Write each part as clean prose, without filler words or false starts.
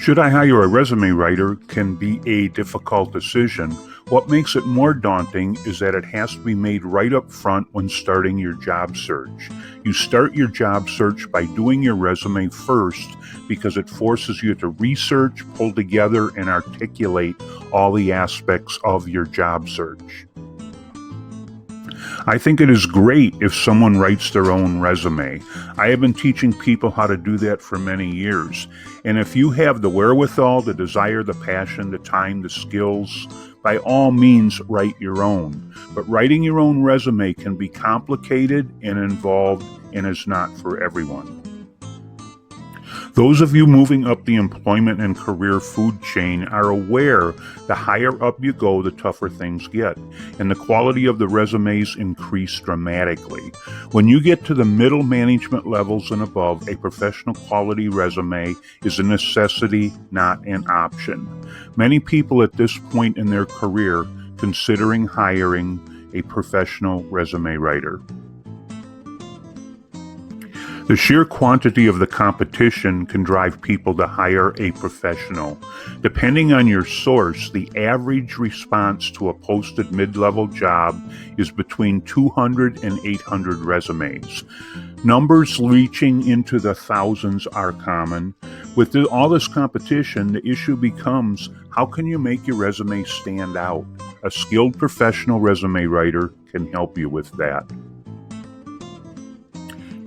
Should I hire a resume writer can be a difficult decision. What makes it more daunting is that it has to be made right up front when starting your job search. You start your job search by doing your resume first because it forces you to research, pull together, and articulate all the aspects of your job search. I think it is great if someone writes their own resume. I have been teaching people how to do that for many years. And if you have the wherewithal, the desire, the passion, the time, the skills, by all means, write your own. But writing your own resume can be complicated and involved and is not for everyone. Those of you moving up the employment and career food chain are aware the higher up you go, the tougher things get, and the quality of the resumes increase dramatically. When you get to the middle management levels and above, a professional quality resume is a necessity, not an option. Many people at this point in their career considering hiring a professional resume writer. The sheer quantity of the competition can drive people to hire a professional. Depending on your source, the average response to a posted mid-level job is between 200 and 800 resumes. Numbers reaching into the thousands are common. With all this competition, the issue becomes, how can you make your resume stand out? A skilled professional resume writer can help you with that.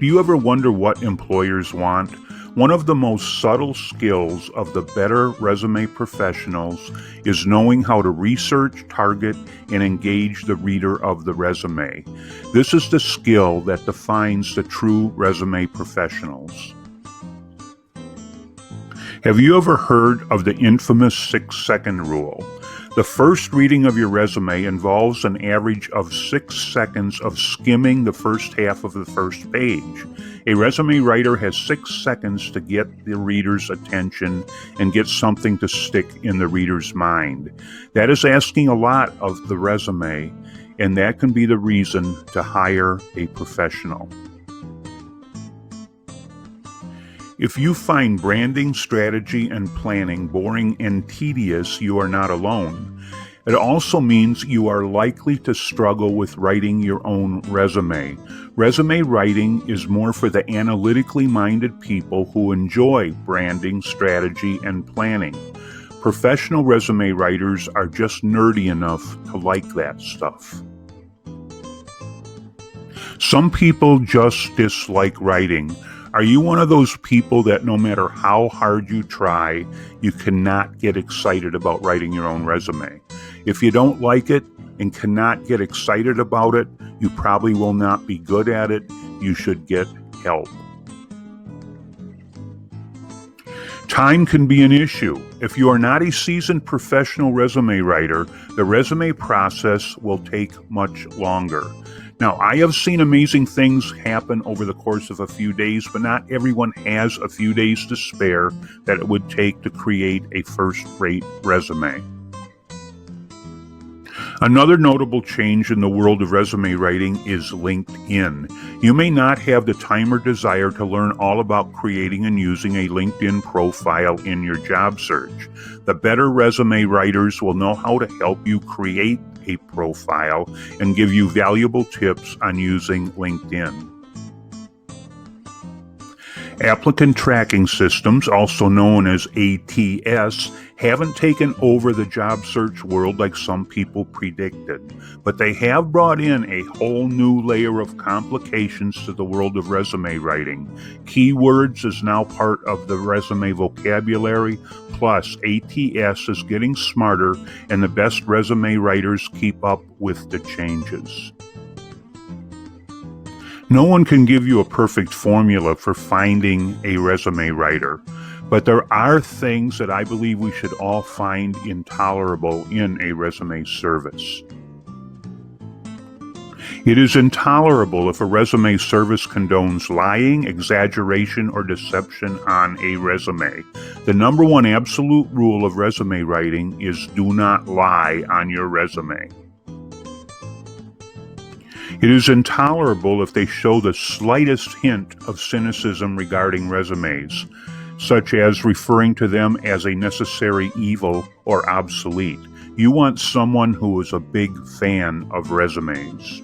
Do you ever wonder what employers want? One of the most subtle skills of the better resume professionals is knowing how to research, target, and engage the reader of the resume. This is the skill that defines the true resume professionals. Have you ever heard of the infamous 6-second rule? The first reading of your resume involves an average of 6 seconds of skimming the first half of the first page. A resume writer has 6 seconds to get the reader's attention and get something to stick in the reader's mind. That is asking a lot of the resume, and that can be the reason to hire a professional. If you find branding, strategy, and planning boring and tedious, you are not alone. It also means you are likely to struggle with writing your own resume. Resume writing is more for the analytically minded people who enjoy branding, strategy, and planning. Professional resume writers are just nerdy enough to like that stuff. Some people just dislike writing. Are you one of those people that no matter how hard you try, you cannot get excited about writing your own resume? If you don't like it and cannot get excited about it, you probably will not be good at it. You should get help. Time can be an issue. If you are not a seasoned professional resume writer, the resume process will take much longer. Now, I have seen amazing things happen over the course of a few days, but not everyone has a few days to spare that it would take to create a first-rate resume. Another notable change in the world of resume writing is LinkedIn. You may not have the time or desire to learn all about creating and using a LinkedIn profile in your job search. The better resume writers will know how to help you create a profile and give you valuable tips on using LinkedIn. Applicant Tracking Systems, also known as ATS, haven't taken over the job search world like some people predicted, but they have brought in a whole new layer of complications to the world of resume writing. Keywords is now part of the resume vocabulary, plus ATS is getting smarter, and the best resume writers keep up with the changes. No one can give you a perfect formula for finding a resume writer, but there are things that I believe we should all find intolerable in a resume service. It is intolerable if a resume service condones lying, exaggeration, or deception on a resume. The number one absolute rule of resume writing is do not lie on your resume. It is intolerable if they show the slightest hint of cynicism regarding resumes, such as referring to them as a necessary evil or obsolete. You want someone who is a big fan of resumes.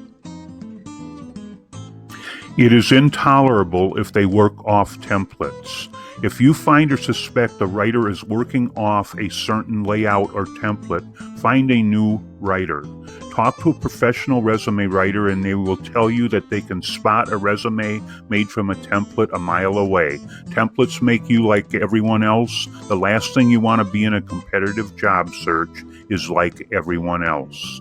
It is intolerable if they work off templates. If you find or suspect the writer is working off a certain layout or template, find a new writer. Talk to a professional resume writer and they will tell you that they can spot a resume made from a template a mile away. Templates make you like everyone else. The last thing you want to be in a competitive job search is like everyone else.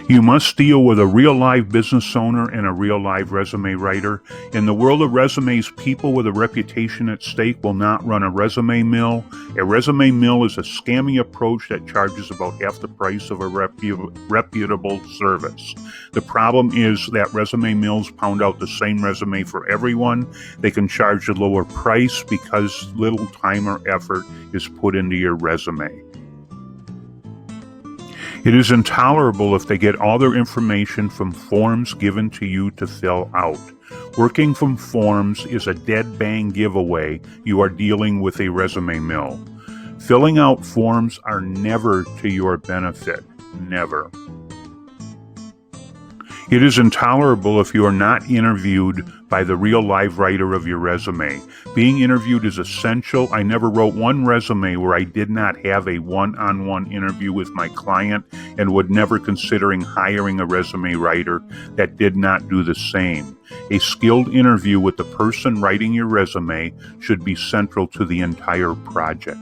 You must deal with a real-life business owner and a real-life resume writer. In the world of resumes, people with a reputation at stake will not run a resume mill. A resume mill is a scammy approach that charges about half the price of a reputable service. The problem is that resume mills pound out the same resume for everyone. They can charge a lower price because little time or effort is put into your resume. It is intolerable if they get all their information from forms given to you to fill out. Working from forms is a dead bang giveaway. You are dealing with a resume mill. Filling out forms are never to your benefit. Never. It is intolerable if you are not interviewed by the real live writer of your resume. Being interviewed is essential. I never wrote one resume where I did not have a one-on-one interview with my client and would never considering hiring a resume writer that did not do the same. A skilled interview with the person writing your resume should be central to the entire project.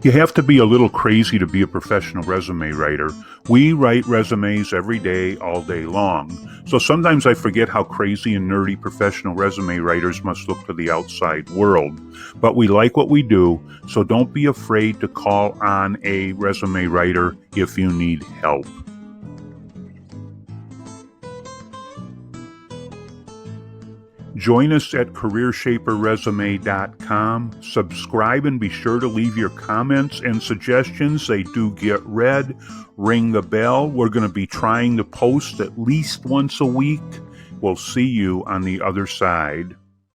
You have to be a little crazy to be a professional resume writer. We write resumes every day, all day long. So sometimes I forget how crazy and nerdy professional resume writers must look to the outside world. But we like what we do, so don't be afraid to call on a resume writer if you need help. Join us at careershaperresume.com. Subscribe and be sure to leave your comments and suggestions. They do get read. Ring the bell. We're going to be trying to post at least once a week. We'll see you on the other side.